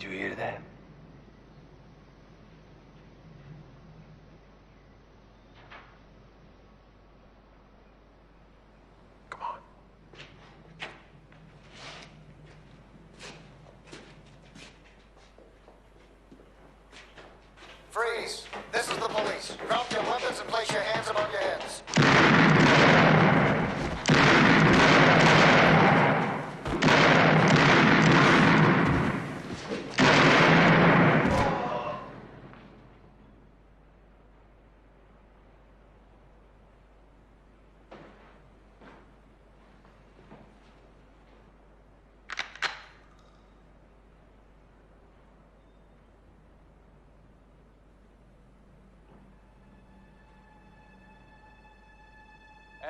Did you hear that? Come on. Freeze! This is the police. Drop your weapons and place your hands above your heads.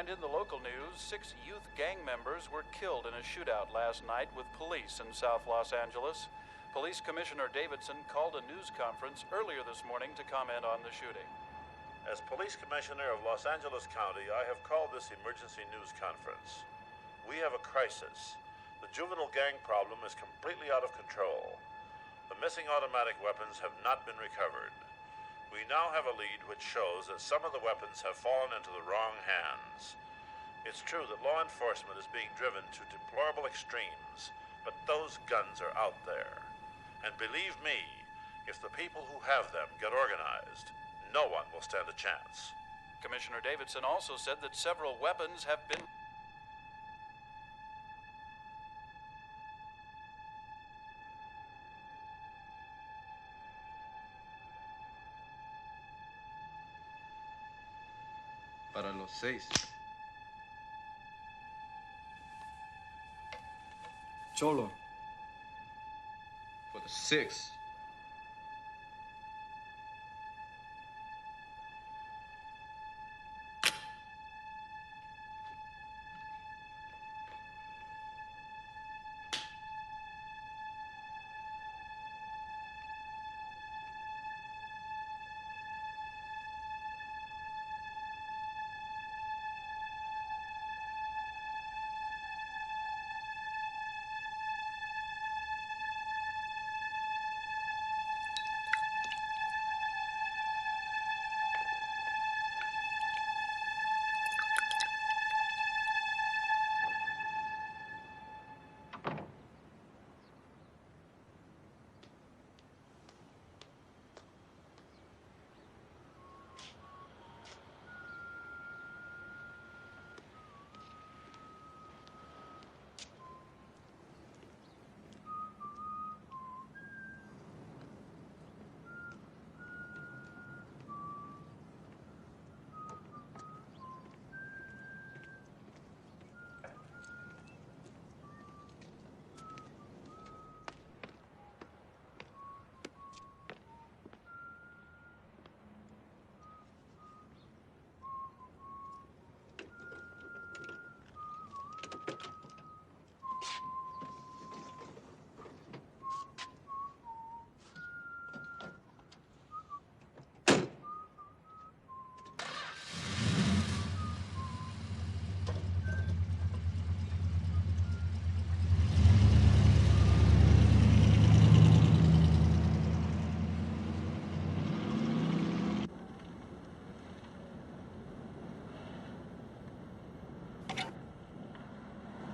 And in the local news, 6 youth gang members were killed in a shootout last night with police in South Los Angeles. Police Commissioner Davidson called a news conference earlier this morning to comment on the shooting. As Police Commissioner of Los Angeles County, I have called this emergency news conference. We have a crisis. The juvenile gang problem is completely out of control. The missing automatic weapons have not been recovered. We now have a lead which shows that some of the weapons have fallen into the wrong hands. It's true that law enforcement is being driven to deplorable extremes, but those guns are out there. And believe me, if the people who have them get organized, no one will stand a chance. Commissioner Davidson also said that several weapons have been... Para los 6. Cholo. For the 6.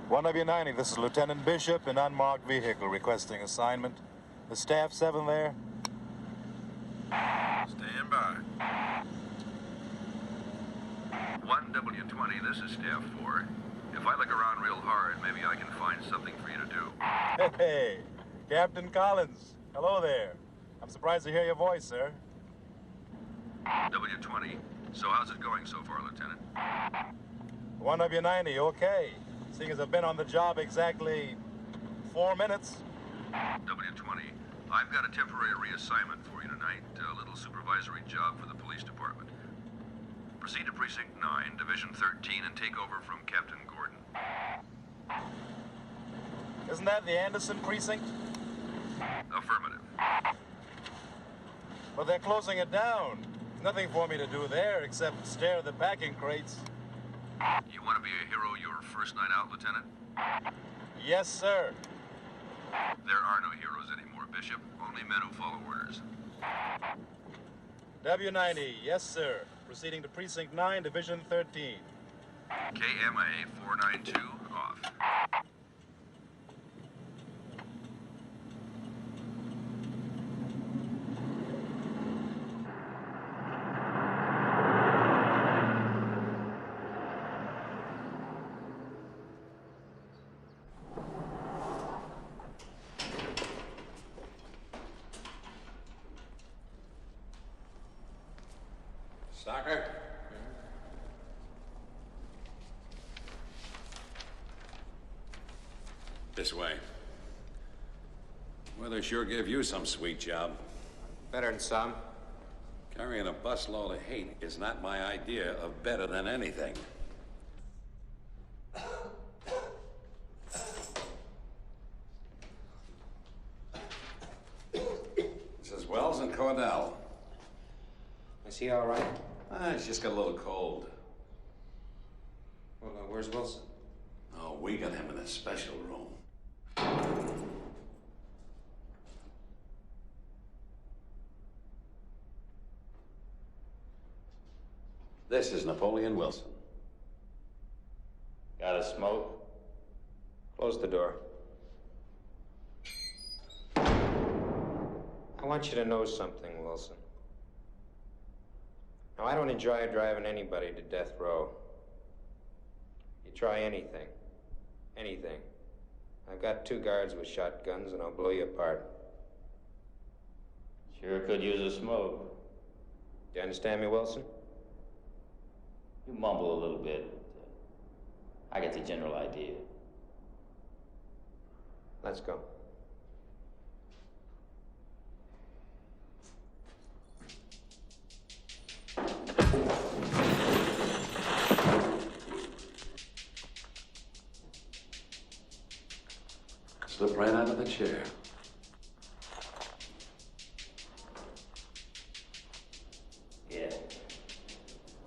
One W90, this is Lieutenant Bishop in unmarked vehicle requesting assignment. The staff 7 there? Stand by. 1W20, this is Staff 4. If I look around real hard, maybe I can find something for you to do. Hey, Captain Collins. Hello there. I'm surprised to hear your voice, sir. W20, so how's it going so far, Lieutenant? 1W90, okay. Seeing as I've been on the job exactly 4 minutes. W20, I've got a temporary reassignment for you tonight. A little supervisory job for the police department. Proceed to Precinct 9, Division 13, and take over from Captain Gordon. Isn't that the Anderson precinct? Affirmative. But they're closing it down. There's nothing for me to do there except stare at the packing crates. You want to be a hero your first night out, Lieutenant? Yes, sir. There are no heroes anymore, Bishop. Only men who follow orders. W90, yes, sir. Proceeding to Precinct 9, Division 13. KMA 492, off. Stalker? This way. Well, they sure give you some sweet job. Better than some. Carrying a busload of hate is not my idea of better than anything. This is Wells and Cordell. Is he all right? He's just got a little cold. Well, where's Wilson? Oh, we got him in a special room. This is Napoleon Wilson. Got a smoke? Close the door. I want you to know something, Wilson. Now, I don't enjoy driving anybody to death row. You try anything. Anything. I've got 2 guards with shotguns, and I'll blow you apart. Sure could use a smoke. Do you understand me, Wilson? You mumble a little bit. I get the general idea. Let's go. Slip right out of the chair. Yeah.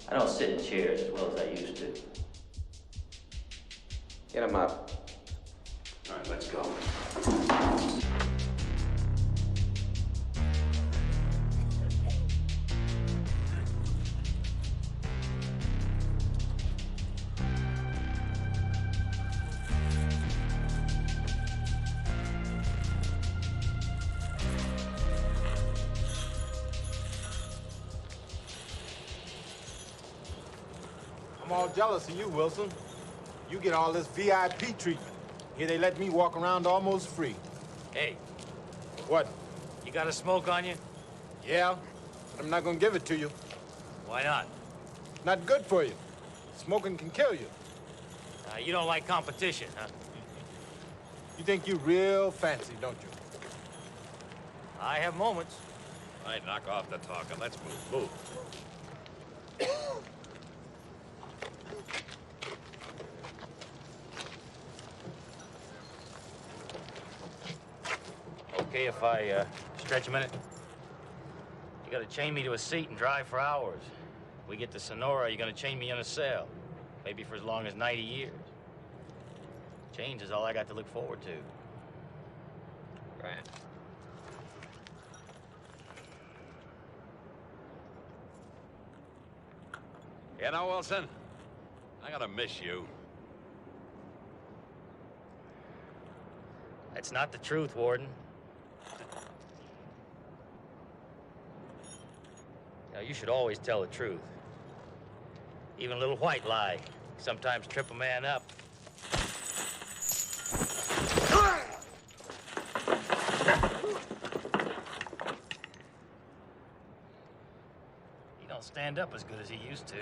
I don't sit in chairs as well as I used to. Get him up. All right, let's go. I'm all jealous of you, Wilson. You get all this VIP treatment. Here they let me walk around almost free. Hey, What? you got a smoke on you? Yeah, but I'm not gonna give it to you. Why not? Not good for you. Smoking can kill you. You don't like competition, huh? You think you real fancy, don't you? I have moments. All right, knock off the talking. Let's move. Move. Okay if I stretch a minute? You gotta chain me to a seat and drive for hours. We get to Sonora, you're gonna chain me in a cell. Maybe for as long as 90 years. Change is all I got to look forward to. Right. You know, Wilson, I'm gonna miss you. That's not the truth, Warden. Now, you should always tell the truth. Even a little white lie sometimes trip a man up. He don't stand up as good as he used to.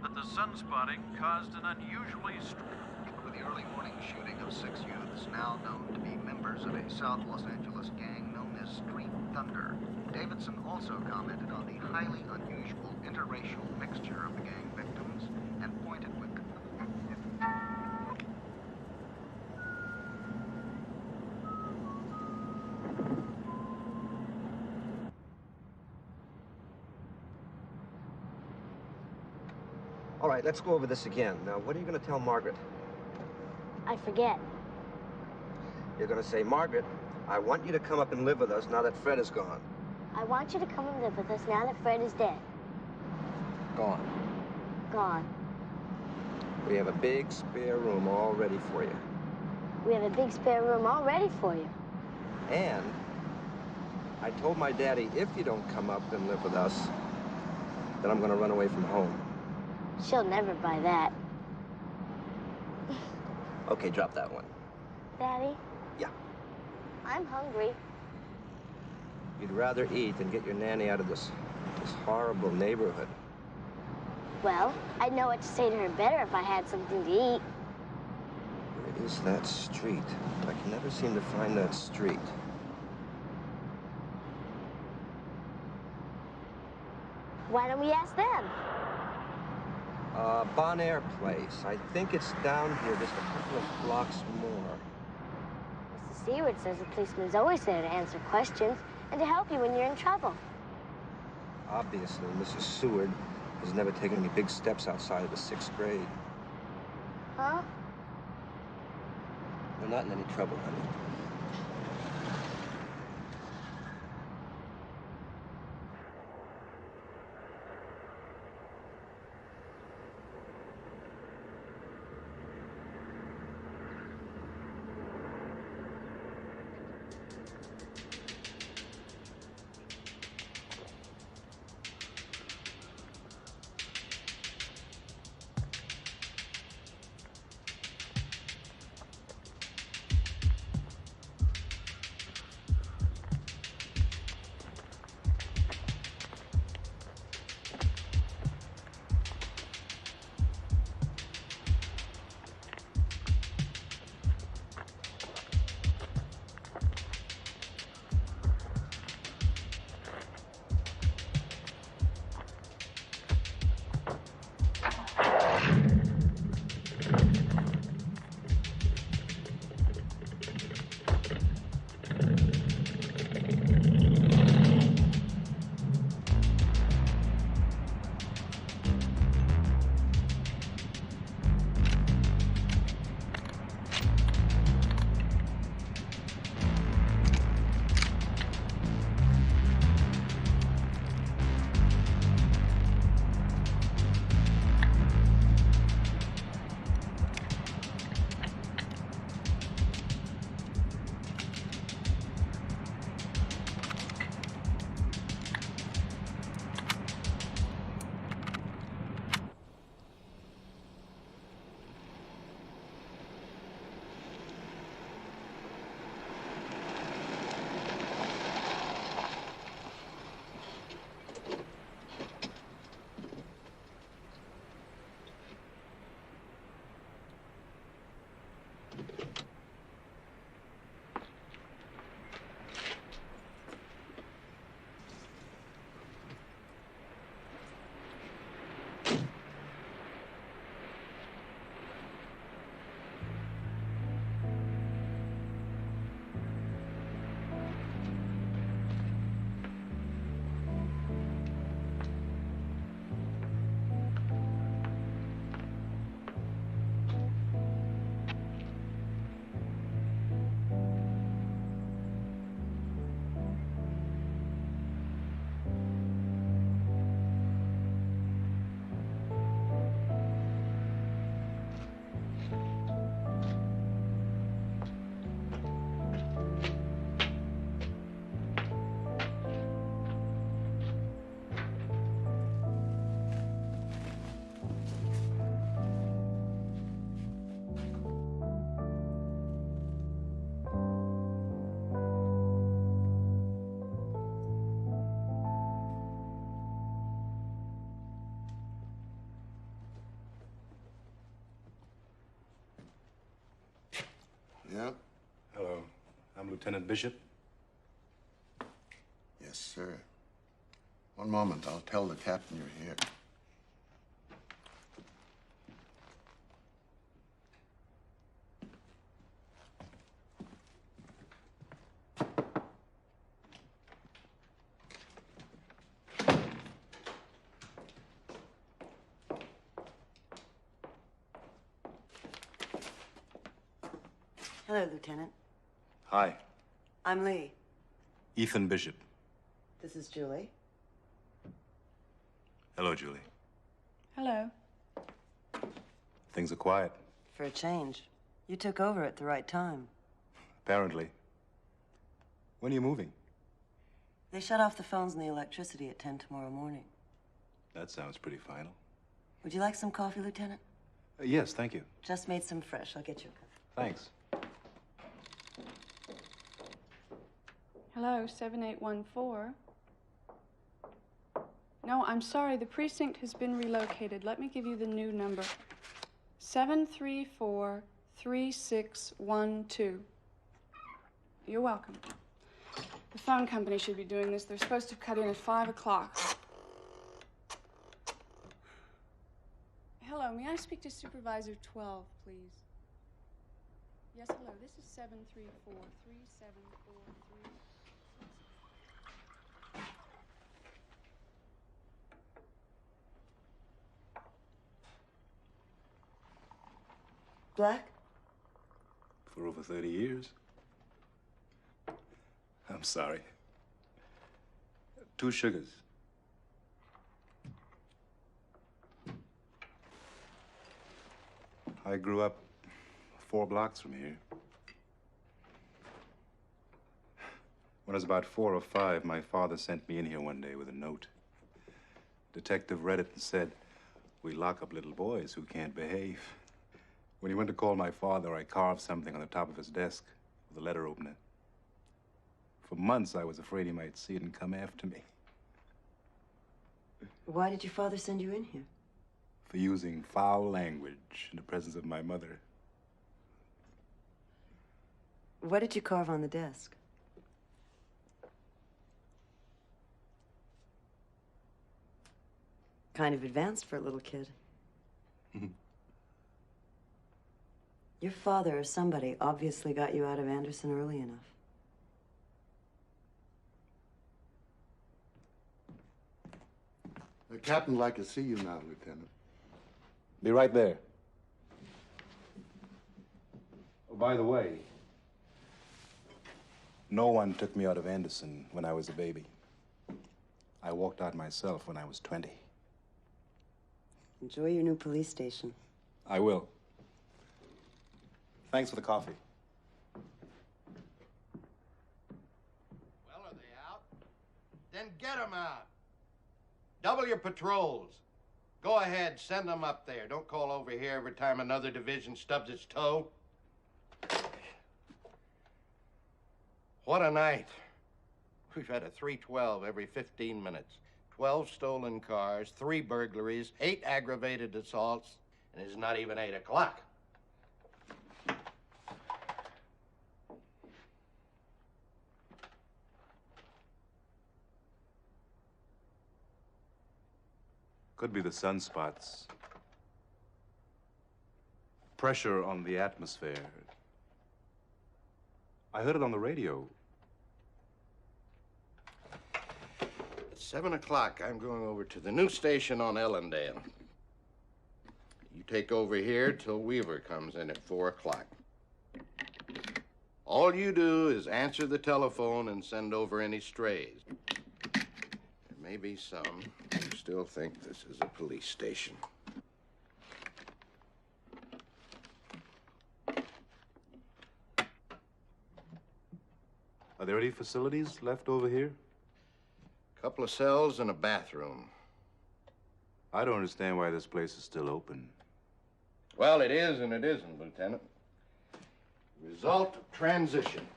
That the sunspotting caused an unusually With the early morning shooting of 6 youths now known to be members of a South Los Angeles gang known as Street Thunder. Davidson also commented on the highly unusual interracial mixture of the gang victims and pointed with... All right, let's go over this again. Now, what are you going to tell Margaret? I forget. You're going to say, Margaret, I want you to come up and live with us now that Fred is gone. I want you to come and live with us now that Fred is dead. Gone. Gone. We have a big spare room all ready for you. We have a big spare room all ready for you. And I told my daddy, if you don't come up and live with us, then I'm going to run away from home. She'll never buy that. Okay, drop that one. Daddy? Yeah. I'm hungry. You'd rather eat than get your nanny out of this horrible neighborhood. Well, I'd know what to say to her better if I had something to eat. Where is that street? I can never seem to find that street. Why don't we ask them? Bon Air Place. I think it's down here just a couple of blocks more. Mrs. Seward says the policeman's always there to answer questions and to help you when you're in trouble. Obviously, Mrs. Seward has never taken any big steps outside of the 6th grade. Huh? We're not in any trouble, honey. Yeah? Hello. I'm Lieutenant Bishop. Yes, sir. One moment. I'll tell the captain you're here. Hello, Lieutenant. Hi. I'm Lee. Ethan Bishop. This is Julie. Hello, Julie. Hello. Things are quiet, For a change. You took over at the right time. apparently. When are you moving? They shut off the phones and the electricity at 10 tomorrow morning. That sounds pretty final. Would you like some coffee, Lieutenant? Yes, thank you. Just made some fresh. I'll get you a cup. Thanks. Hello, 7814. No, I'm sorry. The precinct has been relocated. Let me give you the new number. 734-3612. You're welcome. The phone company should be doing this. They're supposed to cut in at 5 o'clock. Hello, may I speak to Supervisor 12, please? Yes, hello. This is 734-3743. Black? For over 30 years. I'm sorry. 2 sugars. I grew up 4 blocks from here. When I was about 4 or 5, my father sent me in here one day with a note. Detective read it and said, "We lock up little boys who can't behave." When he went to call my father, I carved something on the top of his desk with a letter opener. For months, I was afraid he might see it and come after me. Why did your father send you in here? For using foul language in the presence of my mother. What did you carve on the desk? Kind of advanced for a little kid. Your father or somebody obviously got you out of Anderson early enough. The captain would like to see you now, Lieutenant. Be right there. Oh, by the way, no one took me out of Anderson when I was a baby. I walked out myself when I was 20. Enjoy your new police station. I will. Thanks for the coffee. Well, are they out? Then get them out. Double your patrols. Go ahead, send them up there. Don't call over here every time another division stubs its toe. What a night. We've had a 312 every 15 minutes. 12 stolen cars, 3 burglaries, 8 aggravated assaults, and it's not even 8 o'clock. Could be the sunspots. Pressure on the atmosphere. I heard it on the radio. At 7 o'clock, I'm going over to the new station on Ellendale. You take over here till Weaver comes in at 4 o'clock. All you do is answer the telephone and send over any strays. There may be some who still think this is a police station. Are there any facilities left over here? Couple of cells and a bathroom. I don't understand why this place is still open. Well, it is and it isn't, Lieutenant. Result of transition.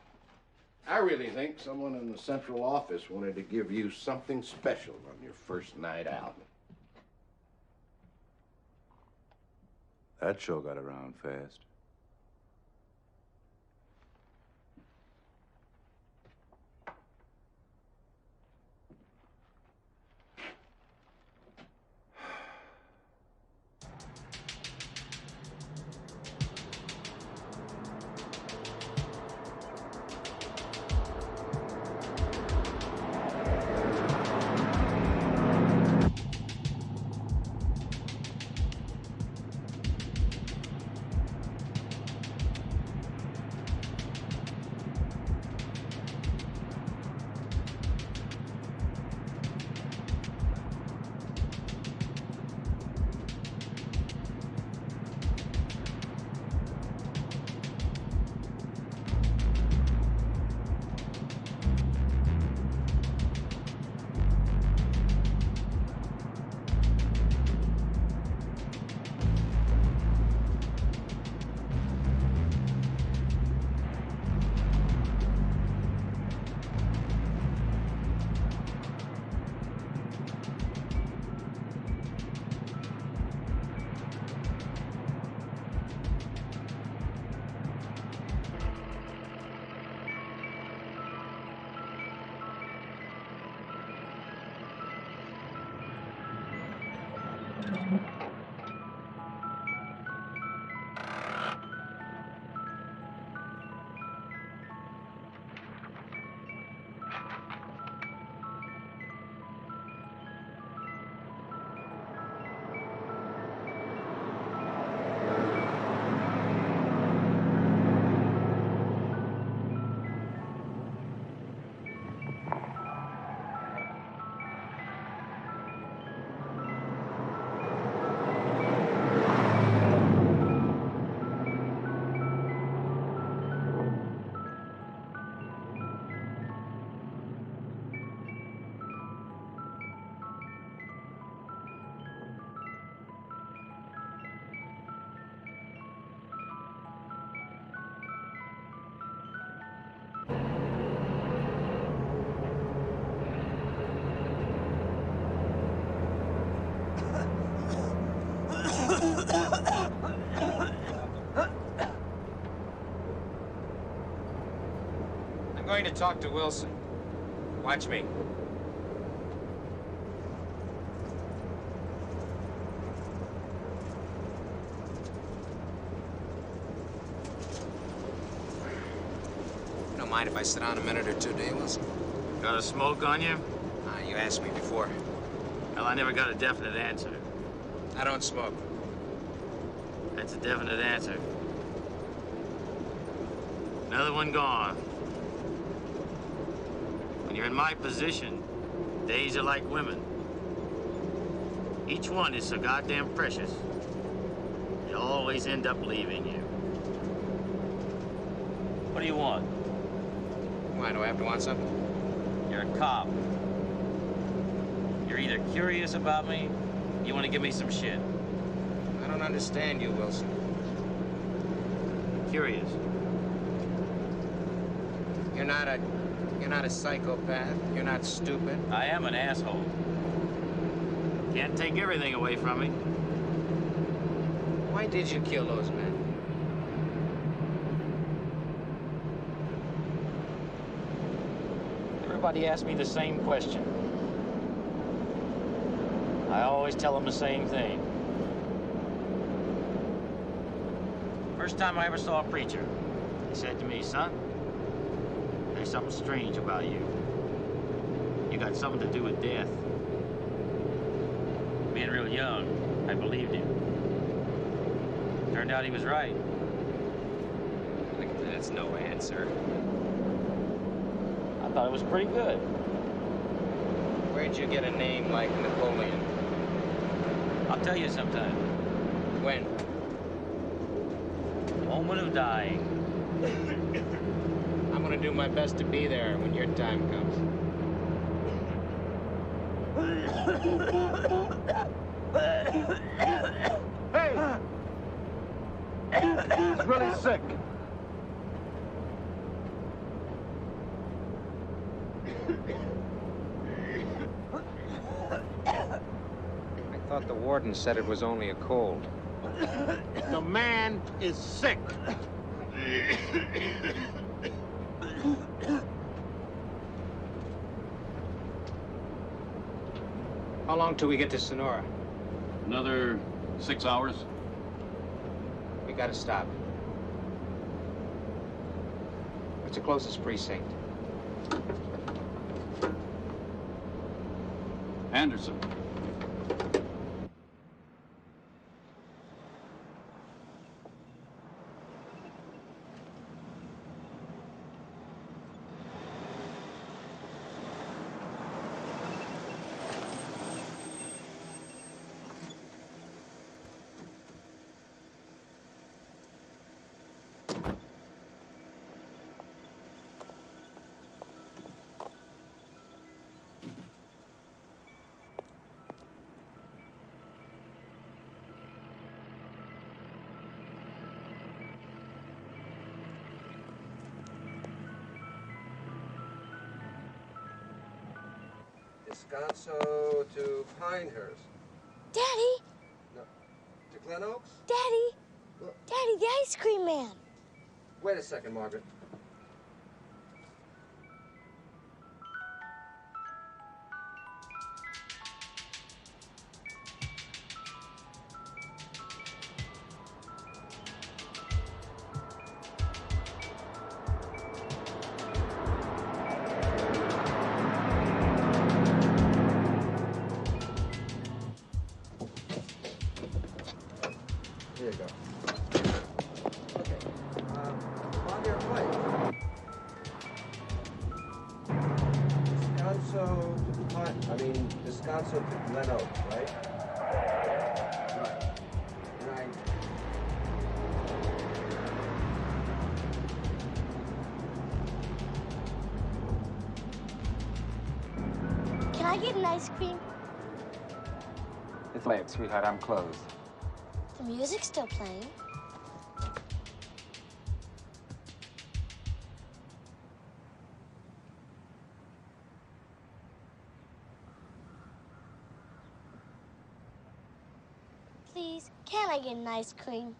I really think someone in the central office wanted to give you something special on your first night out. That sure got around fast. going to talk to Wilson. Watch me. You don't mind if I sit down a minute or two, do you, Wilson? Got a smoke on you? You asked me before. Well, I never got a definite answer. I don't smoke. That's a definite answer. Another one gone. When you're in my position, days are like women. Each one is so goddamn precious. They always end up leaving you. What do you want? Why, do I have to want something? You're a cop. You're either curious about me, or you want to give me some shit. I don't understand you, Wilson. Curious. You're not a psychopath. You're not stupid. I am an asshole. Can't take everything away from me. Why did you kill those men? Everybody asks me the same question. I always tell them the same thing. First time I ever saw a preacher, he said to me, son, there's something strange about you. You got something to do with death. Being real young, I believed him. Turned out he was right. That's no answer. I thought it was pretty good. Where'd you get a name like Napoleon? I'll tell you sometime. When? The moment of dying. I'm gonna do my best to be there when your time comes. Hey! He's really sick. I thought the warden said it was only a cold. The man is sick. How long till we get to Sonora? Another 6 hours. We gotta stop. What's the closest precinct? Anderson. Descanso to Pinehurst. Daddy! No, to Glen Oaks? Daddy! Look. Daddy, the ice cream man! Wait a second, Margaret. Here you go. Okay. On your plate. Descanso to Glen Oaks, right? Right. Right. Can I get an ice cream? It's late, sweetheart. I'm closed. The music's still playing. Please, can I get an ice cream?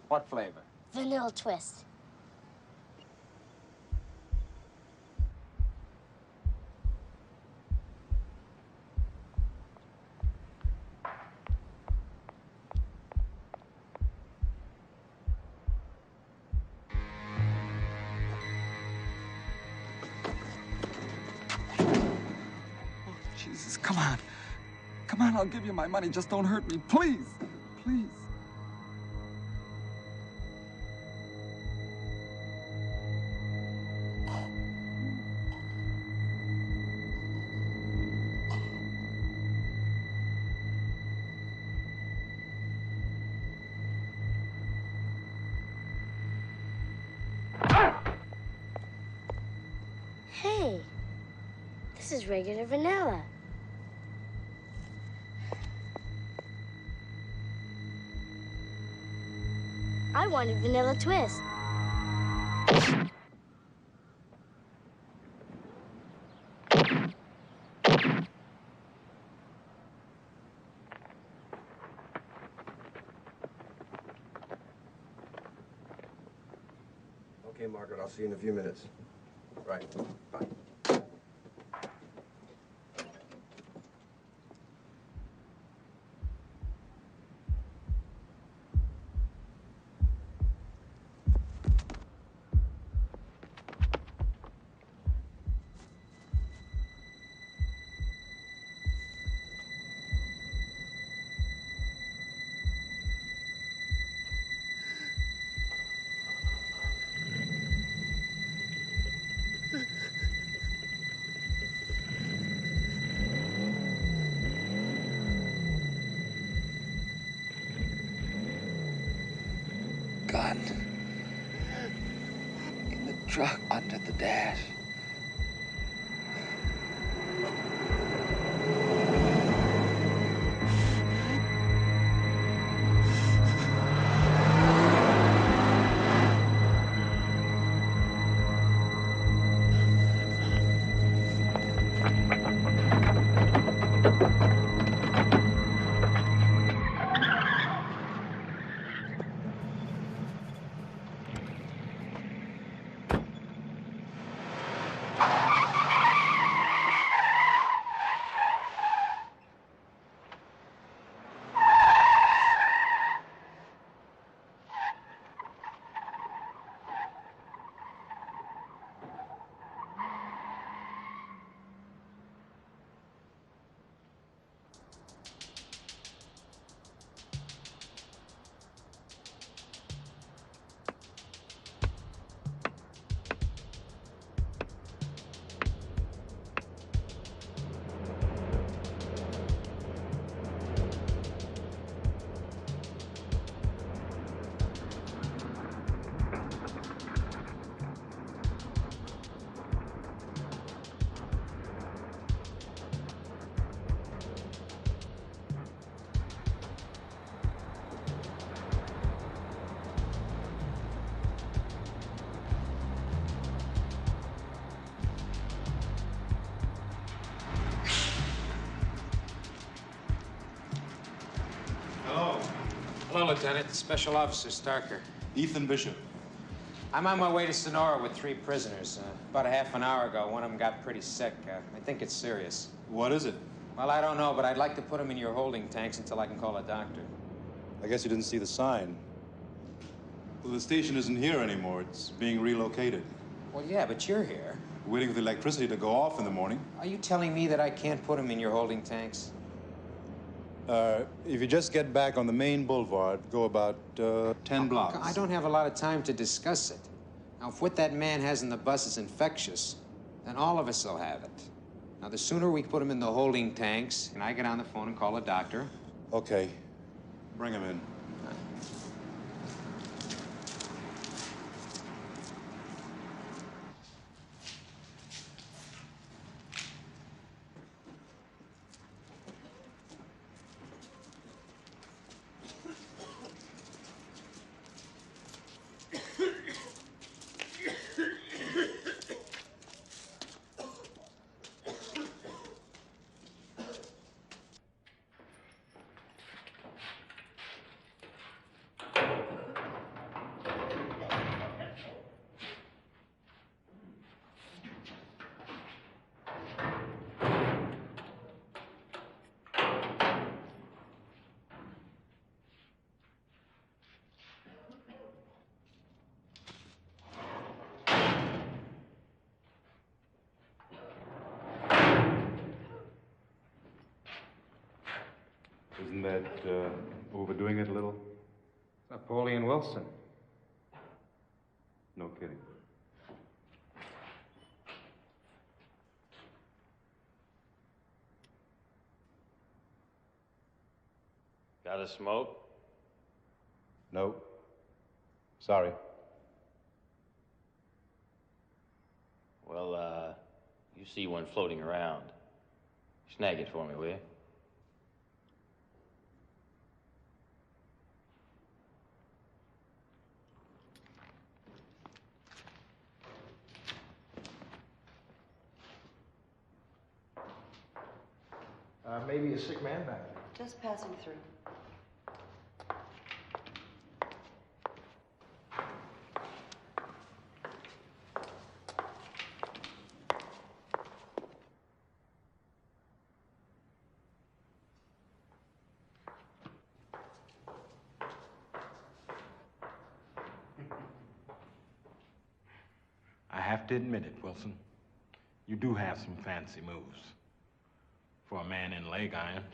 What flavor? Vanilla twist. Come on. Come on, I'll give you my money. Just don't hurt me. Please. Please. Hey, this is regular vanilla. I wanted vanilla twist. Okay, Margaret, I'll see you in a few minutes. Right. Bye. Gun. In the truck under the dash. Hello, Lieutenant. Special Officer Starker. Ethan Bishop. I'm on my way to Sonora with 3 prisoners. About a half an hour ago, one of them got pretty sick. I think it's serious. What is it? Well, I don't know, but I'd like to put him in your holding tanks until I can call a doctor. I guess you didn't see the sign. Well, the station isn't here anymore. It's being relocated. Well, yeah, but you're here. Waiting for the electricity to go off in the morning. Are you telling me that I can't put him in your holding tanks? If you just get back on the main boulevard, go about 10 blocks. I don't have a lot of time to discuss it. Now, if what that man has in the bus is infectious, then all of us will have it. Now, the sooner we put him in the holding tanks, and I get on the phone and call a doctor. Okay. Bring him in. Isn't that overdoing it a little? Napoleon Wilson. No kidding. Got a smoke? No. Sorry. Well, you see one floating around. Snag it for me, will you? Maybe a sick man back there. Just passing through. I have to admit it, Wilson. You do have some fancy moves for a man in leg irons.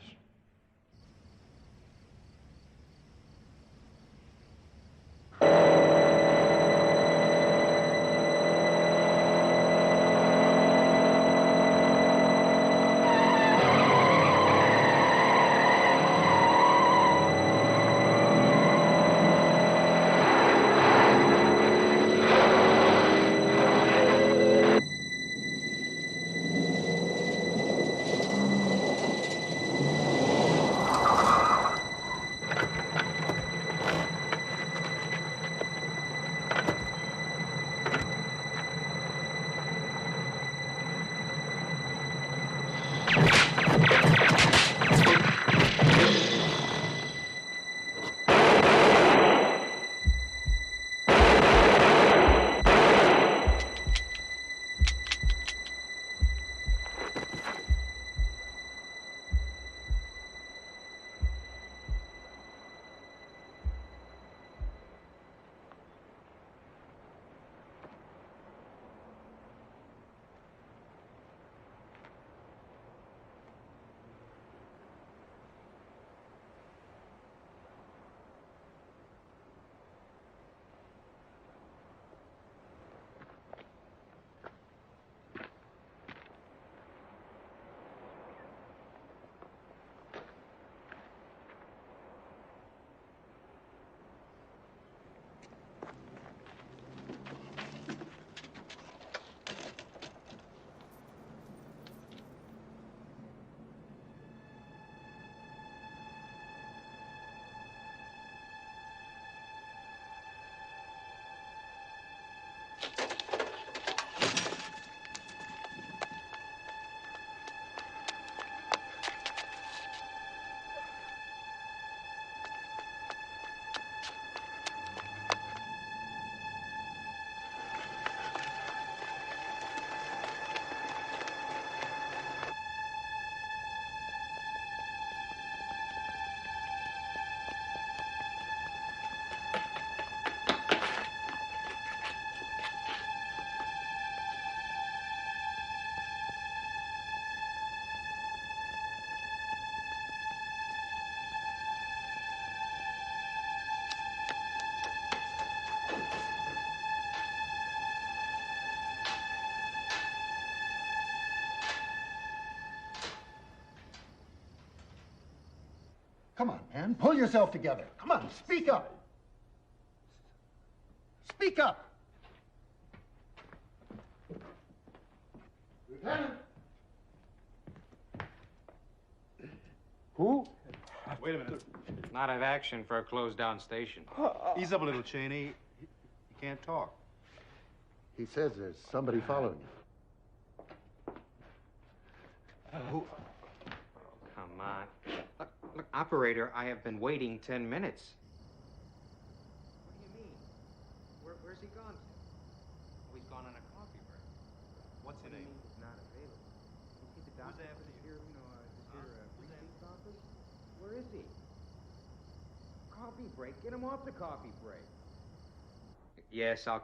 Come on, man. Pull yourself together. Come on, speak up. Speak up. Lieutenant. Who? Wait a minute. Not at action for a closed-down station. Ease up a little, Cheney. He can't talk. He says there's somebody following you. Who? Come on. Look, operator, I have been waiting 10 minutes. What do you mean? Where's he gone to? Oh, he's gone on a coffee break. What's your name? He's not available. Is he the doctor? after you? Here, precinct office? Where is he? Coffee break. Get him off the coffee break. Yes, I'll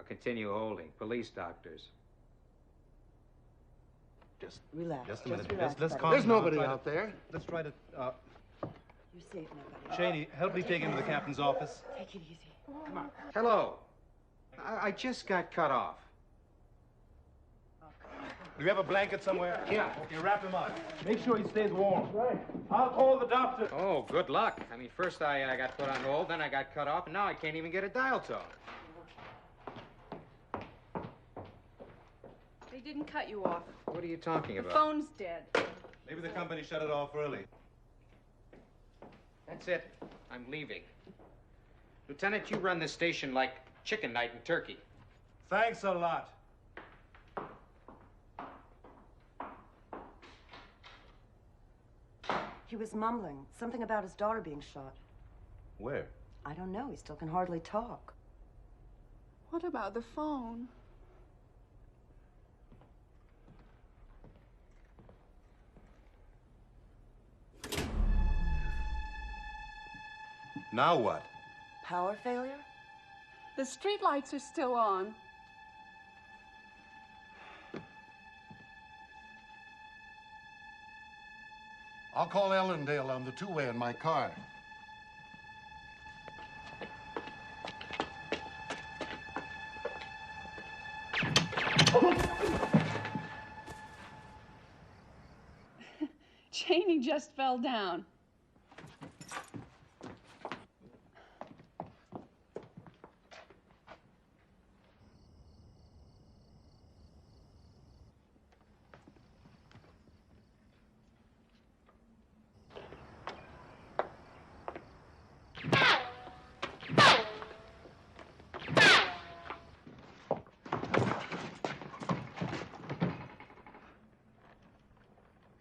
continue holding. Police doctors. Just relax. Just a minute. Relax, Let's buddy. calm There's down. nobody Try to- out there. Let's try to. You're safe now, buddy. Cheney, help me take him to the captain's office. Take it easy. Come on. Hello. I just got cut off. Do you have a blanket somewhere? Yeah. Okay, wrap him up. Make sure he stays warm. Right. I'll call the doctor. Oh, good luck. I mean, first I got put on hold, then I got cut off, and now I can't even get a dial tone. They didn't cut you off. What are you talking The about? phone's dead. Maybe the company shut it off early. That's it. I'm leaving. Lieutenant, you run this station like chicken night in Turkey. Thanks a lot. He was mumbling something about his daughter being shot. Where? I don't know. He still can hardly talk. What about the phone? Now what? Power failure? The streetlights are still on. I'll call Ellendale on the two-way in my car. Cheney just fell down.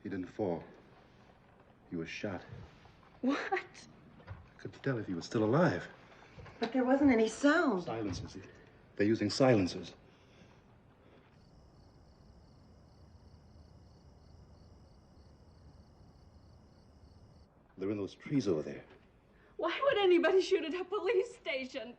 He didn't fall. He was shot. What? I couldn't tell if he was still alive. But there wasn't any sound. Silencers. They're using silencers. They're in those trees over there. Why would anybody shoot at a police station?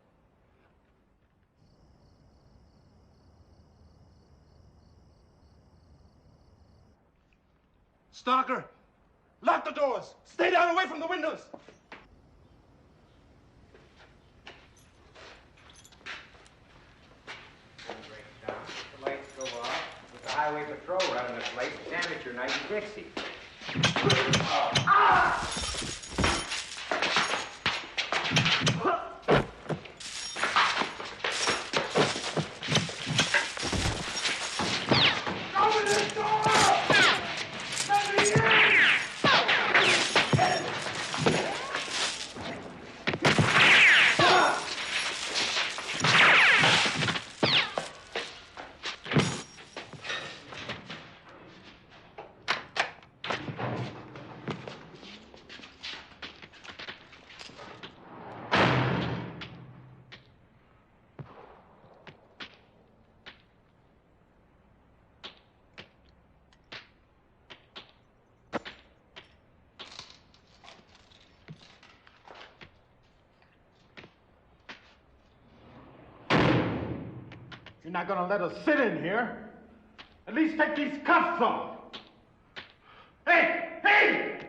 Stalker! Lock the doors! Stay down away from the windows! The lights go off. With the highway patrol running the place, it's amateur night in Dixie. You're not gonna let us sit in here. At least take these cuffs off. Hey! Hey!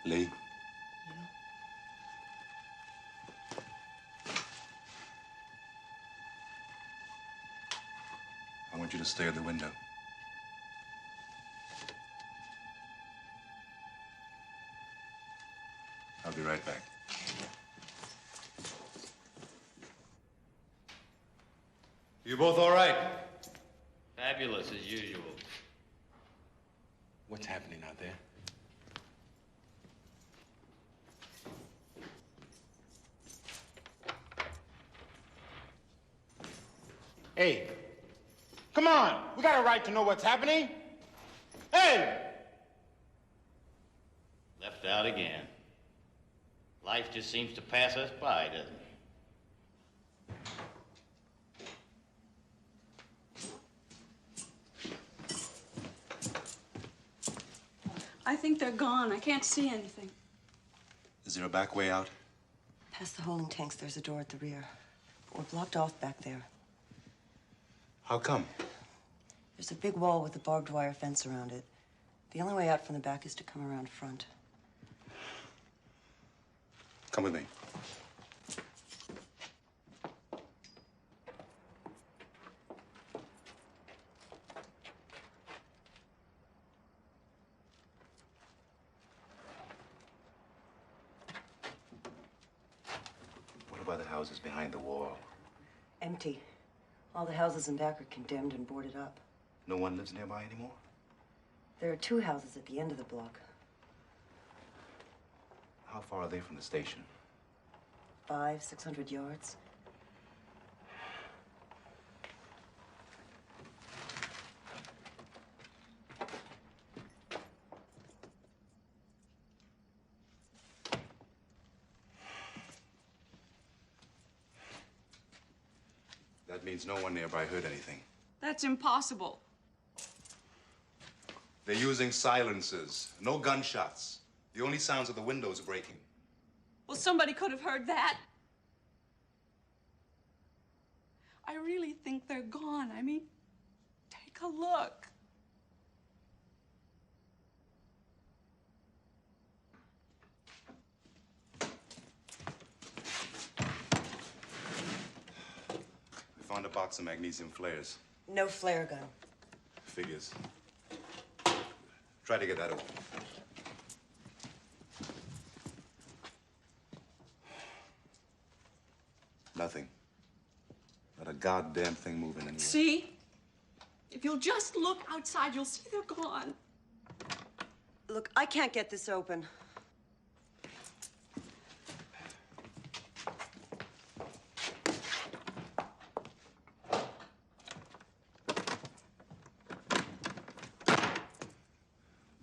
Lee? I want you to stare at the window. I'll be right back. You both all right? Fabulous as usual. What's happening out there? Hey, come on. We got a right to know what's happening. Hey! Left out again. Life just seems to pass us by, doesn't it? I think they're gone. I can't see anything. Is there a back way out? Past the holding tanks, there's a door at the rear. We're blocked off back there. How come? There's a big wall with a barbed wire fence around it. The only way out from the back is to come around front. Come with me. What about the houses behind the wall? Empty. All the houses in back are condemned and boarded up. No one lives nearby anymore? There are 2 houses at the end of the block. How far are they from the station? 500-600 yards. That means no one nearby heard anything. That's impossible. They're using silencers. No gunshots. The only sounds are the windows breaking. Well, somebody could have heard that. I really think they're gone. I mean, take a look. We found a box of magnesium flares. No flare gun. Figures. Try to get that open. Nothing. Not a goddamn thing moving anywhere. See? If you'll just look outside, you'll see they're gone. Look, I can't get this open.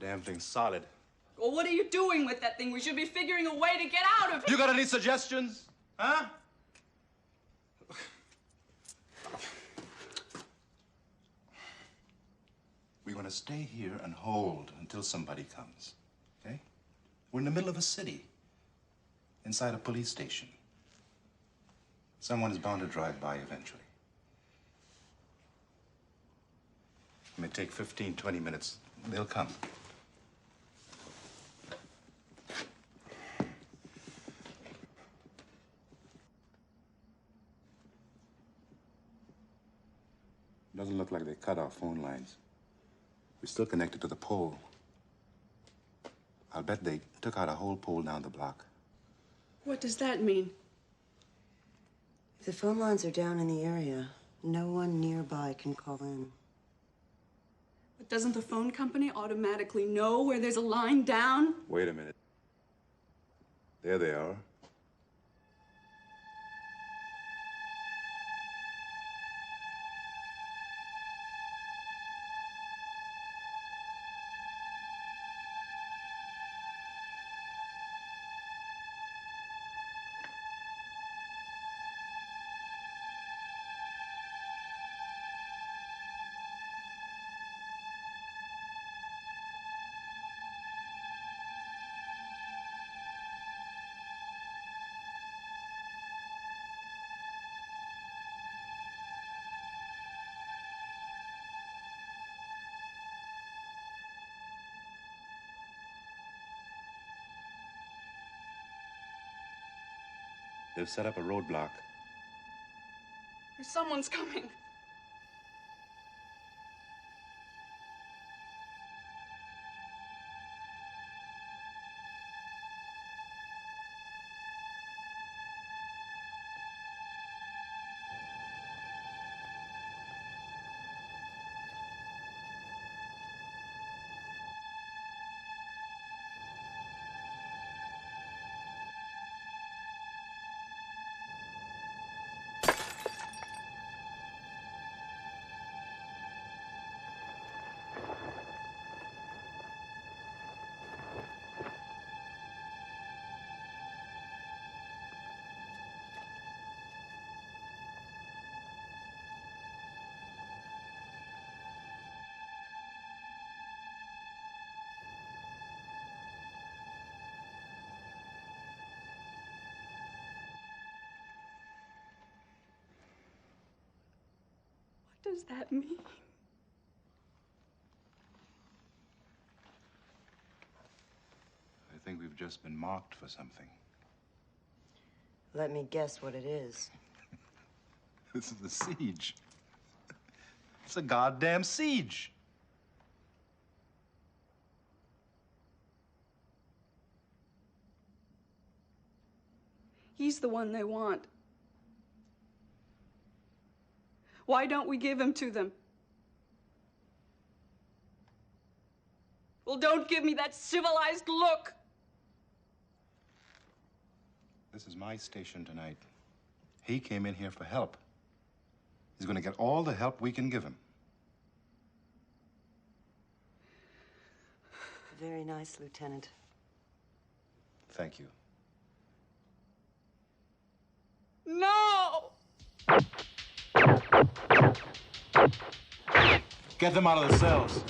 Damn thing's solid. Well, what are you doing with that thing? We should be figuring a way to get out of it. You got any suggestions? Huh? We're gonna stay here and hold until somebody comes, okay? We're in the middle of a city, inside a police station. Someone is bound to drive by eventually. It may take 15, 20 minutes. They'll come. Doesn't look like they cut our phone lines. We're still connected to the pole. I'll bet they took out a whole pole down the block. What does that mean? If the phone lines are down in the area, no one nearby can call in. But doesn't the phone company automatically know where there's a line down? Wait a minute. There they are. They've set up a roadblock. Someone's coming. What does that mean? I think we've just been marked for something. Let me guess what it is. This is a siege. It's a goddamn siege. He's the one they want. Why don't we give him to them? Well, don't give me that civilized look. This is my station tonight. He came in here for help. He's going to get all the help we can give him. Very nice, Lieutenant. Thank you. No! Get them out of the cells.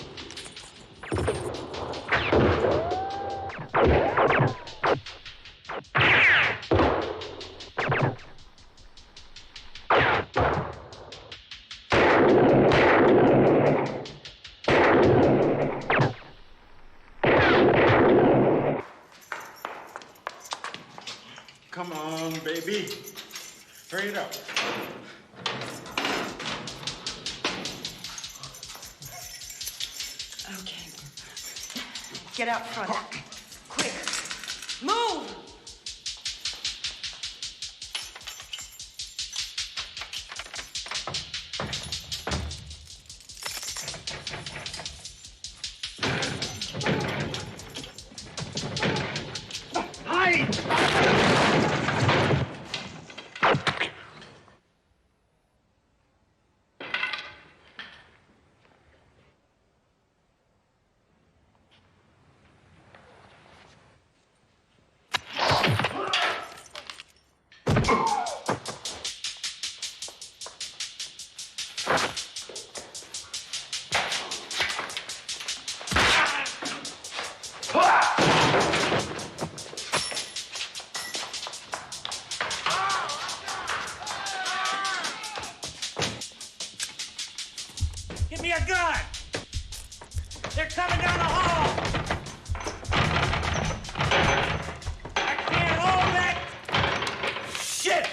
Come on, baby. Hurry it up. Okay. Get out front. Quick. Move! Give me a gun! They're coming down the hall! I can't hold that shit!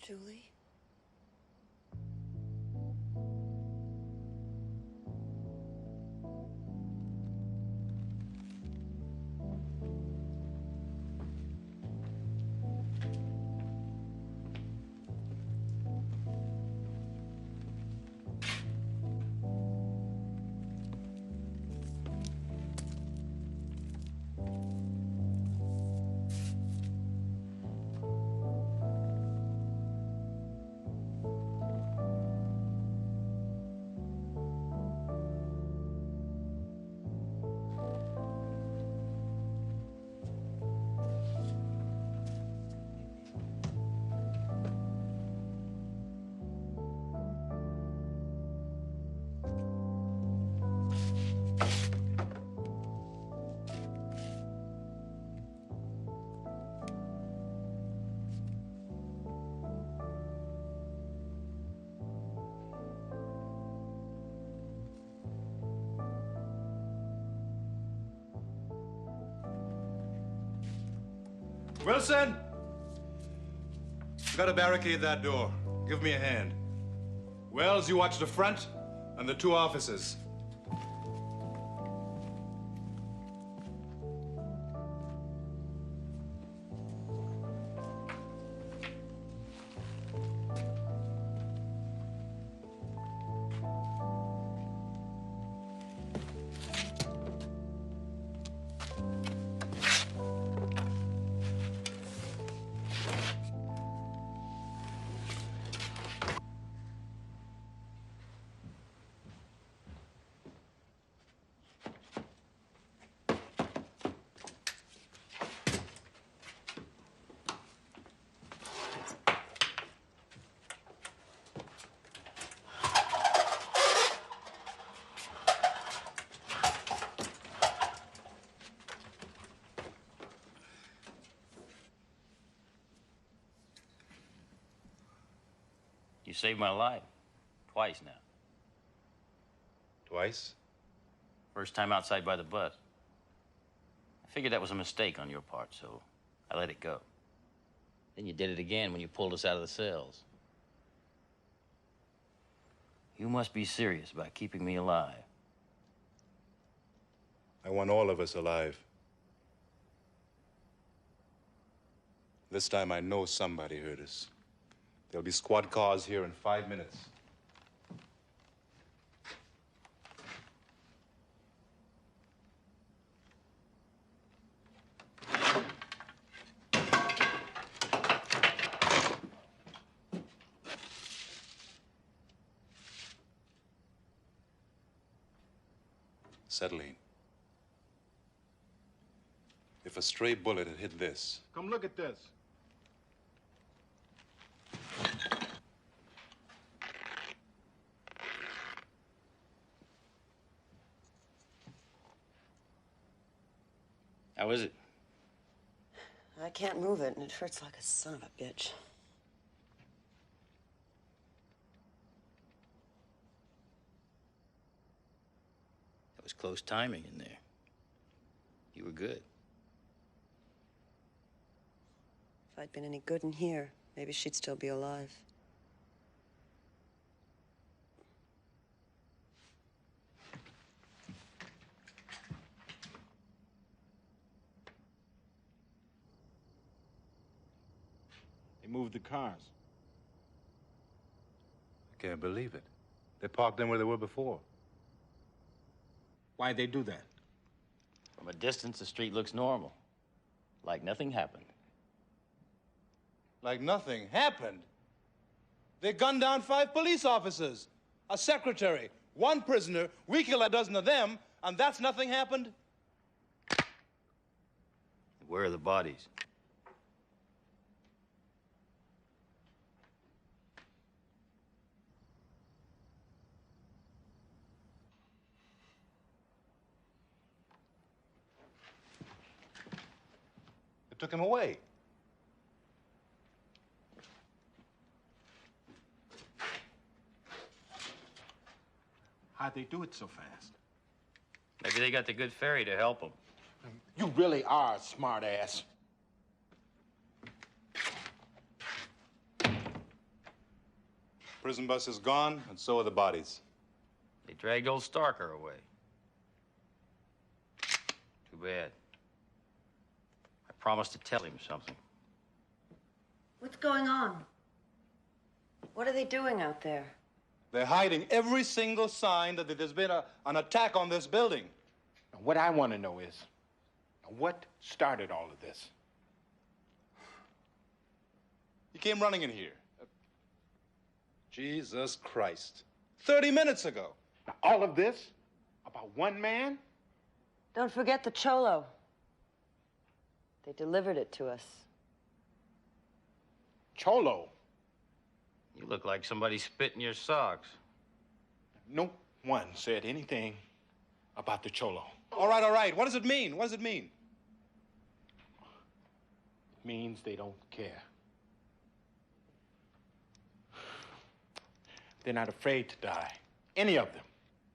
Julie? Wilson! You gotta barricade that door. Give me a hand. Wells, you watch the front and the two offices. You saved my life. Twice now. Twice? First time outside by the bus. I figured that was a mistake on your part, so I let it go. Then you did it again when you pulled us out of the cells. You must be serious about keeping me alive. I want all of us alive. This time I know somebody heard us. There'll be squad cars here in 5 minutes. Settling. If a stray bullet had hit this. Come look at this. How is it? I can't move it, and it hurts like a son of a bitch. That was close timing in there. You were good. If I'd been any good in here, maybe she'd still be alive. They moved the cars. I can't believe it. They parked them where they were before. Why'd they do that? From a distance, the street looks normal. Like nothing happened. Like nothing happened? They gunned down 5 police officers, a secretary, 1 prisoner. We killed a dozen of them, and that's nothing happened? Where are the bodies? They took him away. How'd they do it so fast? Maybe they got the good ferry to help them. You really are a smart ass. Prison bus is gone, and so are the bodies. They dragged old Starker away. Too bad. I promised to tell him something. What's going on? What are they doing out there? They're hiding every single sign that there's been an attack on this building. Now, what I want to know is, what started all of this? He came running in here. Jesus Christ. 30 minutes ago. Now, all of this about one man? Don't forget the Cholo. They delivered it to us. Cholo? You look like somebody spit in your socks. No one said anything about the Cholo. All right, all right. What does it mean? What does it mean? It means they don't care. They're not afraid to die. Any of them.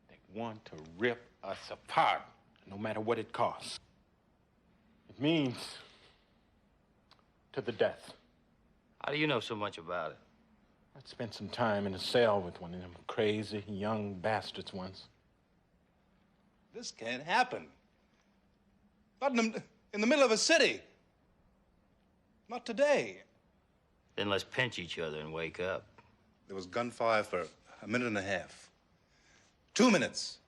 They want to rip us apart, no matter what it costs. It means to the death. How do you know so much about it? I spent some time in a cell with one of them crazy young bastards once. This can't happen. Not in the middle of a city. Not today. Then let's pinch each other and wake up. There was gunfire for a minute and a half. 2 minutes.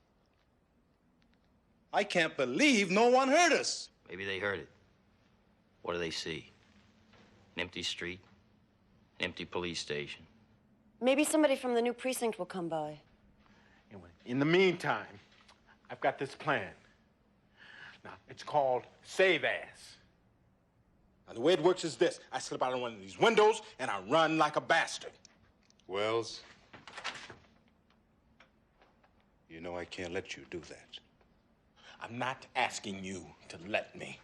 I can't believe no one heard us. Maybe they heard it. What do they see? An empty street? An empty police station? Maybe somebody from the new precinct will come by. Anyway, in the meantime, I've got this plan. Now, it's called Save Ass. Now, the way it works is this. I slip out of one of these windows, and I run like a bastard. Wells, you know I can't let you do that. I'm not asking you to let me.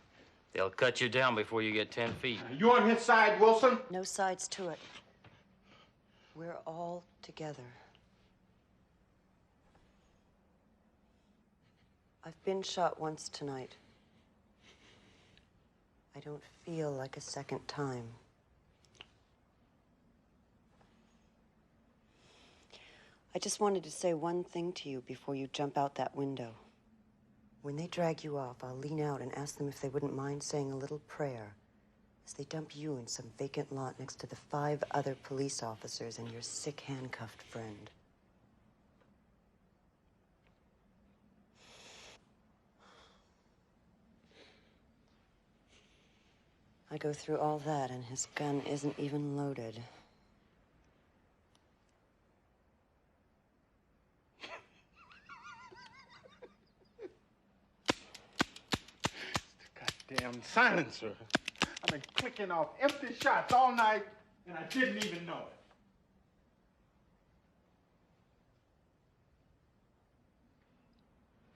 They'll cut you down before you get 10 feet. You on his side, Wilson? No sides to it. We're all together. I've been shot once tonight. I don't feel like a second time. I just wanted to say one thing to you before you jump out that window. When they drag you off, I'll lean out and ask them if they wouldn't mind saying a little prayer as they dump you in some vacant lot next to the 5 other police officers and your sick handcuffed friend. I go through all that and his gun isn't even loaded. Damn silencer. I've been clicking off empty shots all night, and I didn't even know it.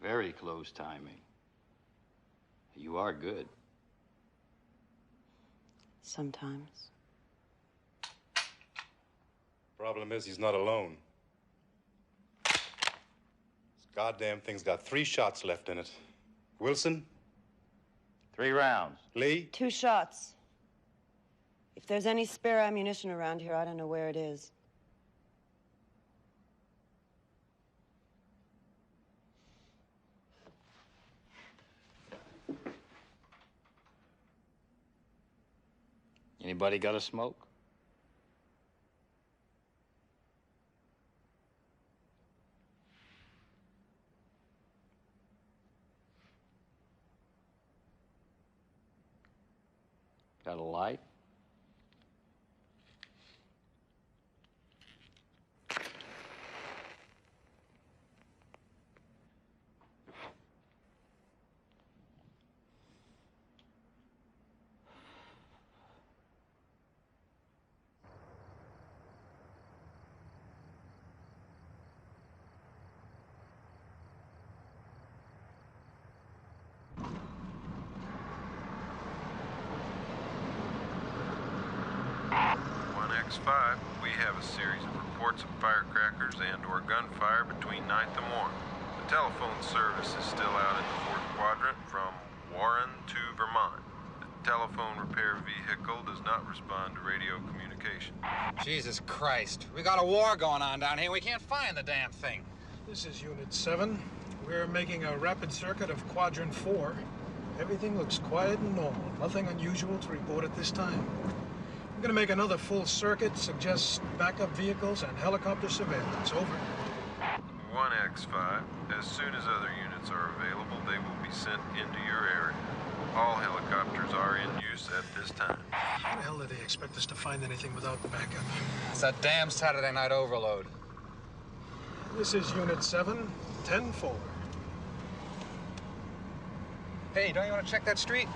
Very close timing. You are good. Sometimes. Problem is, he's not alone. This goddamn thing's got 3 shots left in it. Wilson? 3 rounds. Lee? 2 shots. If there's any spare ammunition around here, I don't know where it is. Anybody got a smoke? Got a light? X5, we have a series of reports of firecrackers and/or gunfire between 9th and 1. The telephone service is still out in the 4th quadrant from Warren to Vermont. telephone repair vehicle does not respond to radio communication. Jesus Christ. We got a war going on down here. We can't find the damn thing. This is Unit 7. We're making a rapid circuit of Quadrant 4. Everything looks quiet and normal. Nothing unusual to report at this time. I'm gonna make another full circuit, suggest backup vehicles and helicopter surveillance. Over. 1X5. As soon as other units are available, they will be sent into your area. All helicopters are in use at this time. How the hell did they expect us to find anything without the backup? It's that damn Saturday night overload. This is Unit 7, 10-4. Hey, don't you want to check that street?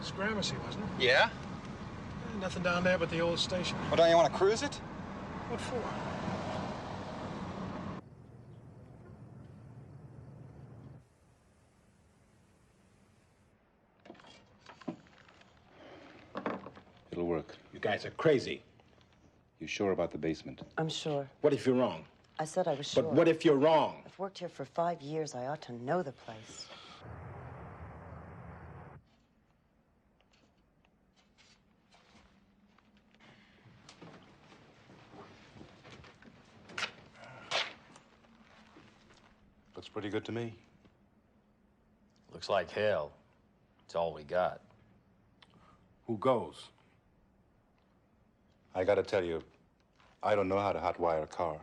It's Gramercy, wasn't it? Yeah? Nothing down there but the old station. Well, don't you want to cruise it? What for? It'll work. You guys are crazy. You sure about the basement? I'm sure. What if you're wrong? I said I was sure. But what if you're wrong? I've worked here for 5 years. I ought to know the place. Looks pretty good to me. Looks like hell. It's all we got. Who goes? I gotta tell you, I don't know how to hotwire a car.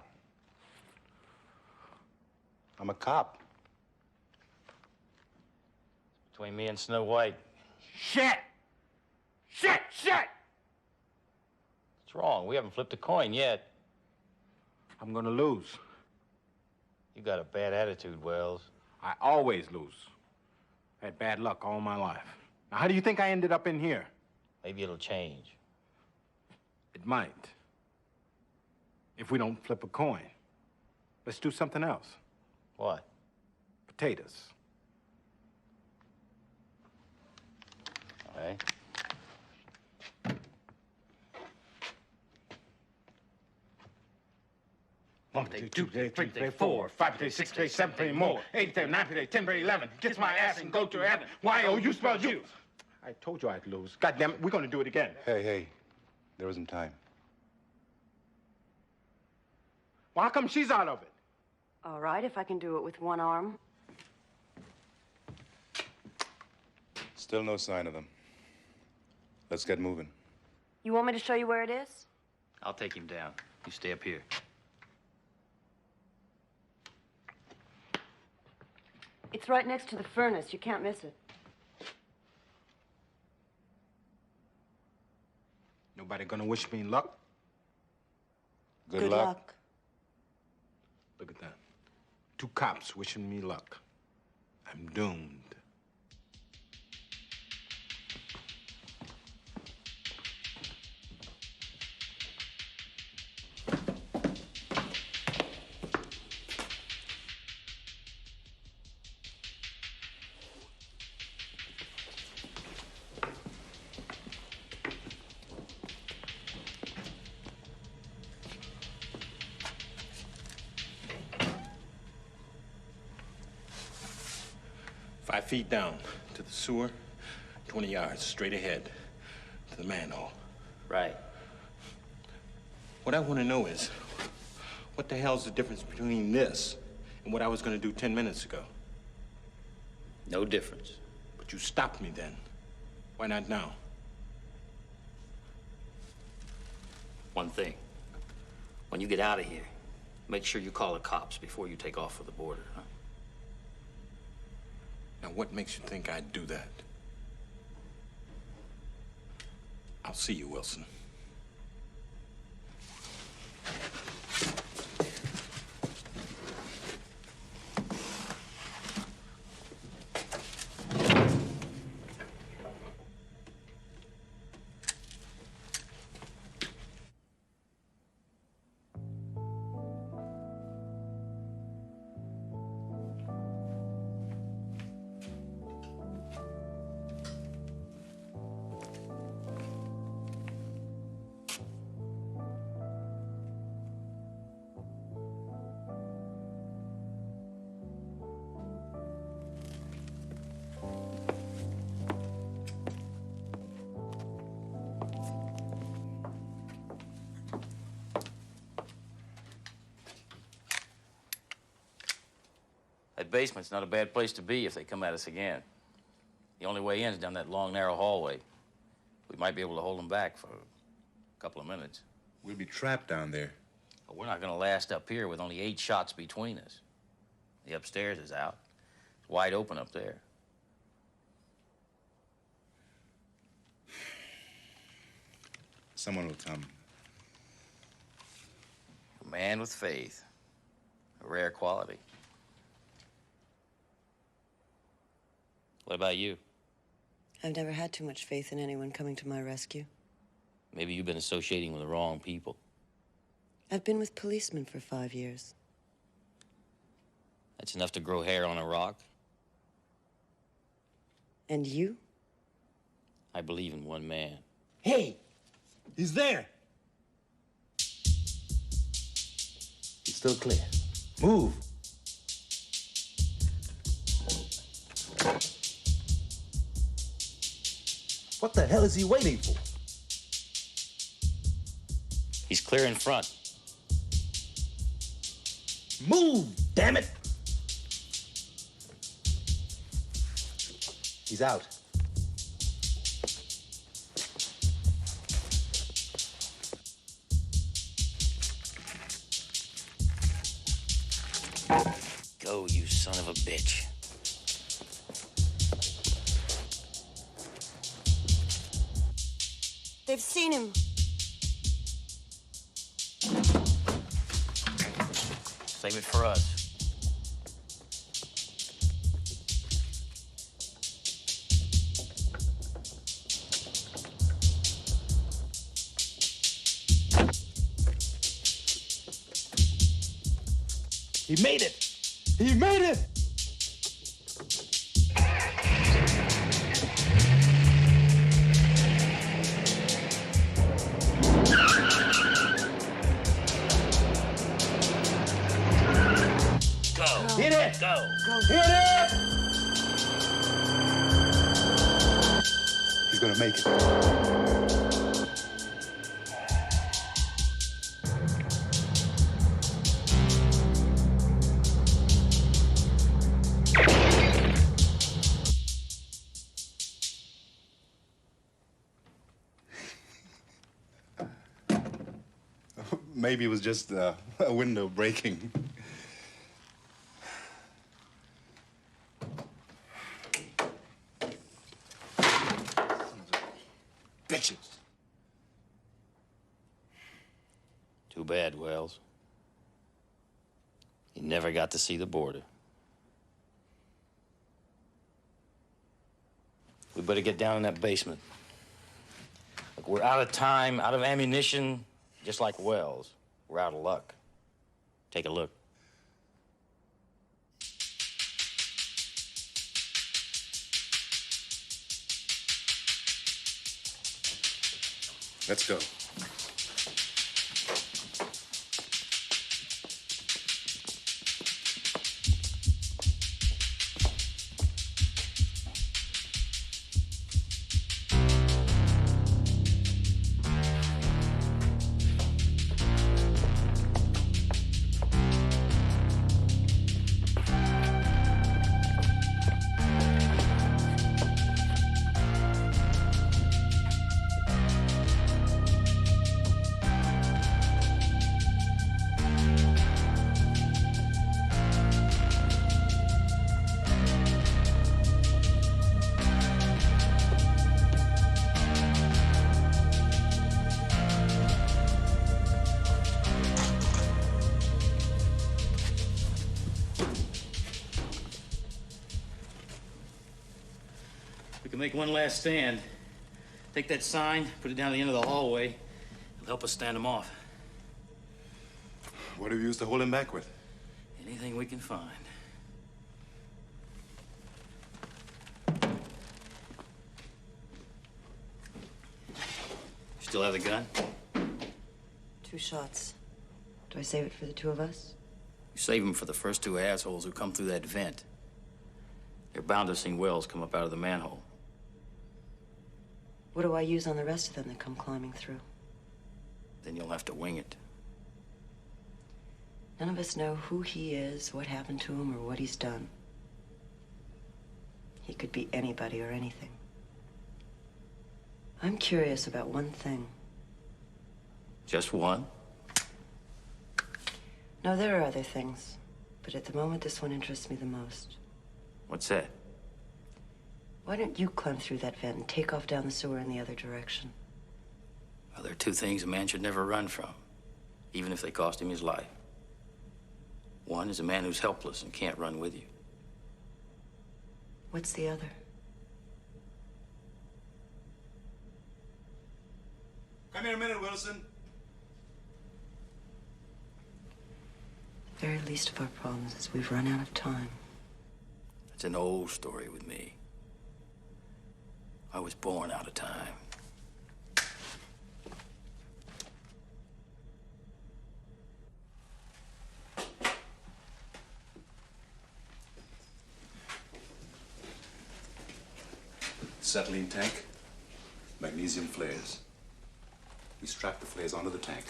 I'm a cop. Between me and Snow White. Shit! Shit! Shit! What's wrong? We haven't flipped a coin yet. I'm gonna lose. You got a bad attitude, Wells. I always lose. I had bad luck all my life. Now, how do you think I ended up in here? Maybe it'll change. It might. If we don't flip a coin. Let's do something else. What? Potatoes. All right. One day, 2 day, 3 day, 4, 5 day, 6 day, 7 day, more. 8 day, 9 day, 10 day, 11. Kiss my ass and go to heaven. Y-O-U spell you. I told you I'd lose. God damn it, we're gonna do it again. Hey, there isn't time. Well, how come she's out of it? All right, if I can do it with one arm. Still no sign of them. Let's get moving. You want me to show you where it is? I'll take him down. You stay up here. It's right next to the furnace. You can't miss it. Nobody gonna wish me luck? Good luck. Look at that. 2 cops wishing me luck. I'm doomed. Feet down to the sewer, 20 yards straight ahead to the manhole. Right. What I want to know is, what the hell's the difference between this and what I was going to do 10 minutes ago? No difference. But you stopped me then. Why not now? One thing. When you get out of here, make sure you call the cops before you take off for the border, huh? Now, what makes you think I'd do that? I'll see you, Wilson. That basement's not a bad place to be if they come at us again. The only way in is down that long, narrow hallway. We might be able to hold them back for a couple of minutes. We'll be trapped down there. But we're not gonna last up here with only 8 shots between us. The upstairs is out. It's wide open up there. Someone will come. A man with faith. A rare quality. What about you? I've never had too much faith in anyone coming to my rescue. Maybe you've been associating with the wrong people. I've been with policemen for 5 years. That's enough to grow hair on a rock. And you? I believe in one man. Hey! He's there! He's still clear. Move! What the hell is he waiting for? He's clear in front. Move, damn it! He's out. Go, you son of a bitch. They've seen him. Save it for us. He made it! He made it! Go. Hit it! Go. Hit it! He's gonna make it. Maybe it was just a window breaking. Bitches. Too bad, Wells. You never got to see the border. We better get down in that basement. Look, we're out of time, out of ammunition, just like Wells. We're out of luck. Take a look. Let's go. We can make one last stand. Take that sign, put it down the end of the hallway. It'll help us stand them off. What have you used to hold him back with? Anything we can find. Still have the gun? 2 shots. Do I save it for the 2 of us? You save them for the first 2 assholes who come through that vent. They're bound to have seen Wells come up out of the manhole. What do I use on the rest of them that come climbing through? Then you'll have to wing it. None of us know who he is, what happened to him, or what he's done. He could be anybody or anything. I'm curious about one thing. Just one? No, there are other things. But at the moment, this one interests me the most. What's that? Why don't you climb through that vent and take off down the sewer in the other direction? Well, there are two things a man should never run from, even if they cost him his life. One is a man who's helpless and can't run with you. What's the other? Come here a minute, Wilson. The very least of our problems is we've run out of time. It's an old story with me. I was born out of time. Acetylene tank, magnesium flares. We strap the flares onto the tank.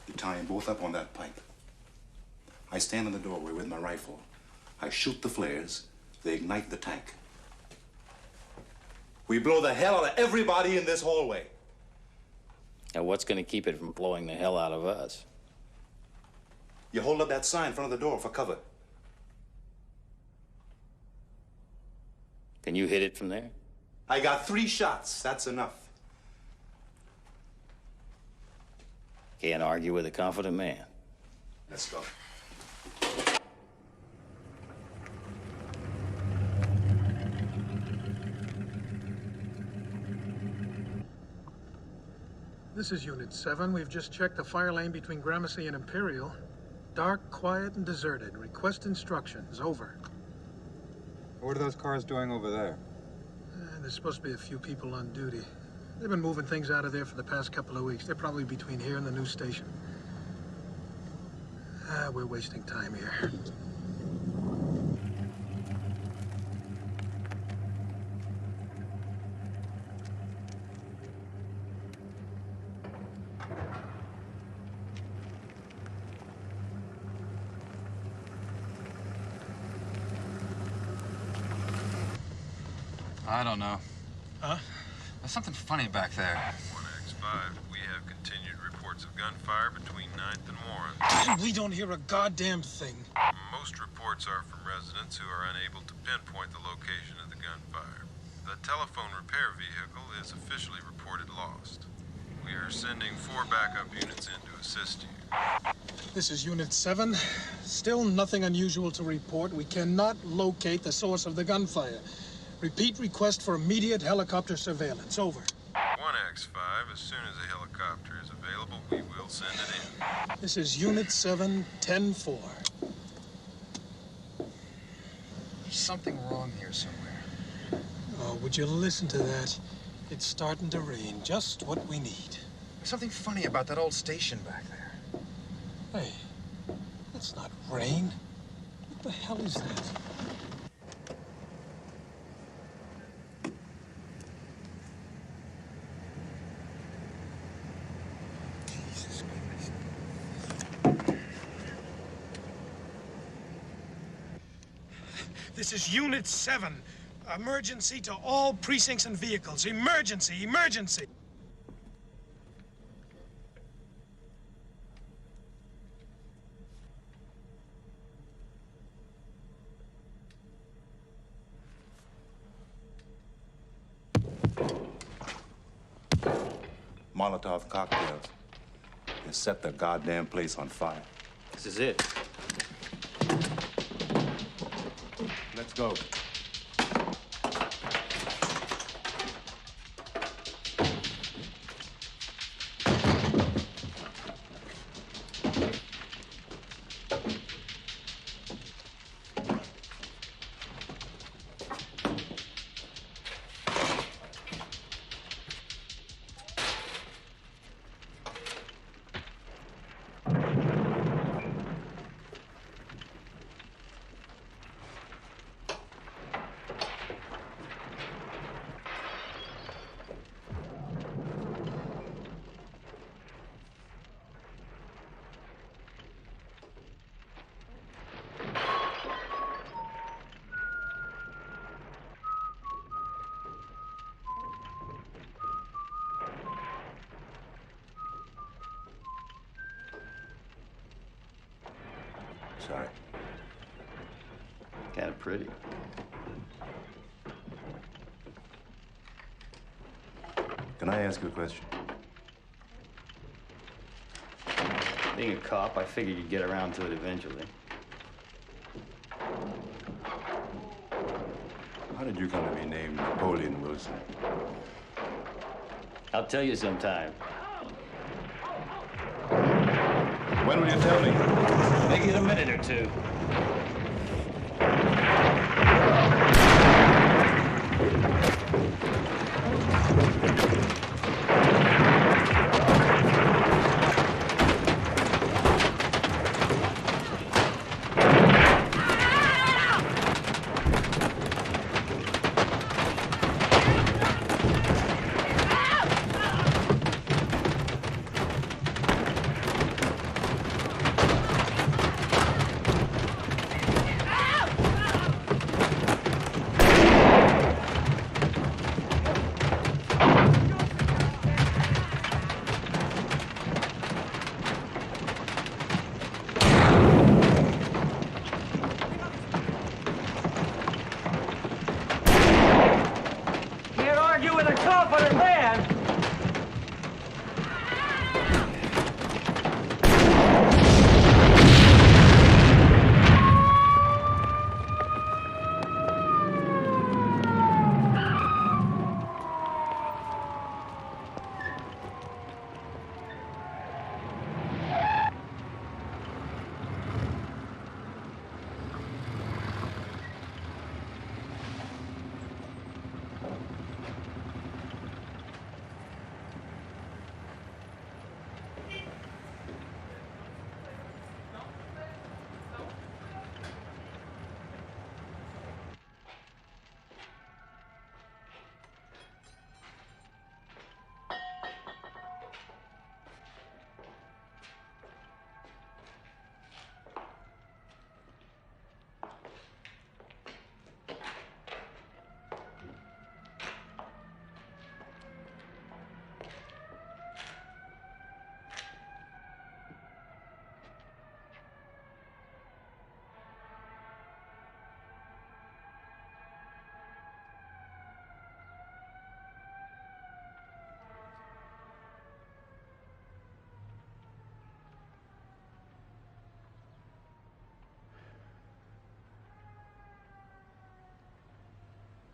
We tie them both up on that pipe. I stand in the doorway with my rifle. I shoot the flares. They ignite the tank. We blow the hell out of everybody in this hallway. Now, what's going to keep it from blowing the hell out of us? You hold up that sign in front of the door for cover. Can you hit it from there? I got 3 shots. That's enough. Can't argue with a confident man. Let's go. This is Unit 7. We've just checked the fire lane between Gramercy and Imperial. Dark, quiet, and deserted. Request instructions. Over. What are those cars doing over there? There's supposed to be a few people on duty. They've been moving things out of there for the past couple of weeks. They're probably between here and the new station. We're wasting time here. I don't know. Huh? There's something funny back there. 1X5, we have continued reports of gunfire between 9th and Warren. We don't hear a goddamn thing. Most reports are from residents who are unable to pinpoint the location of the gunfire. The telephone repair vehicle is officially reported lost. We are sending 4 backup units in to assist you. This is Unit 7. Still nothing unusual to report. We cannot locate the source of the gunfire. Repeat request for immediate helicopter surveillance. Over. 1X5, as soon as a helicopter is available, we will send it in. This is Unit 7, 10-4. There's something wrong here somewhere. Oh, would you listen to that? It's starting to rain. Just what we need. There's something funny about that old station back there. Hey, that's not rain. What the hell is that? This is Unit 7. Emergency to all precincts and vehicles. Emergency! Emergency! Molotov cocktails. They set the goddamn place on fire. This is it. Let's go. Sorry. Kind of pretty. Can I ask you a question? Being a cop, I figured you'd get around to it eventually. How did you come to be named Napoleon Wilson? I'll tell you sometime. When will you tell me? Maybe in a minute or two.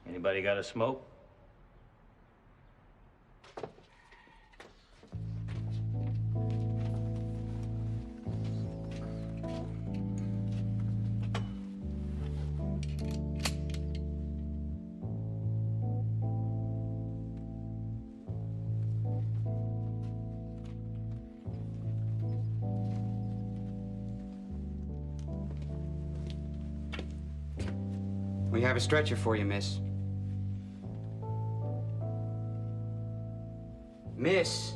Anybody got a smoke? We have a stretcher for you, miss. Miss.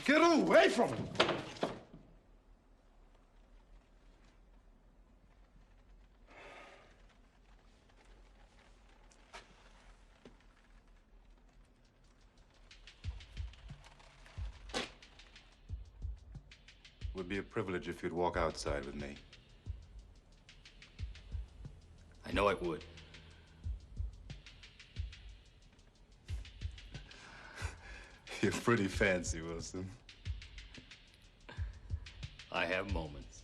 Get away from him! It would be a privilege if you'd walk outside with me. I know it would. You're pretty fancy, Wilson. I have moments.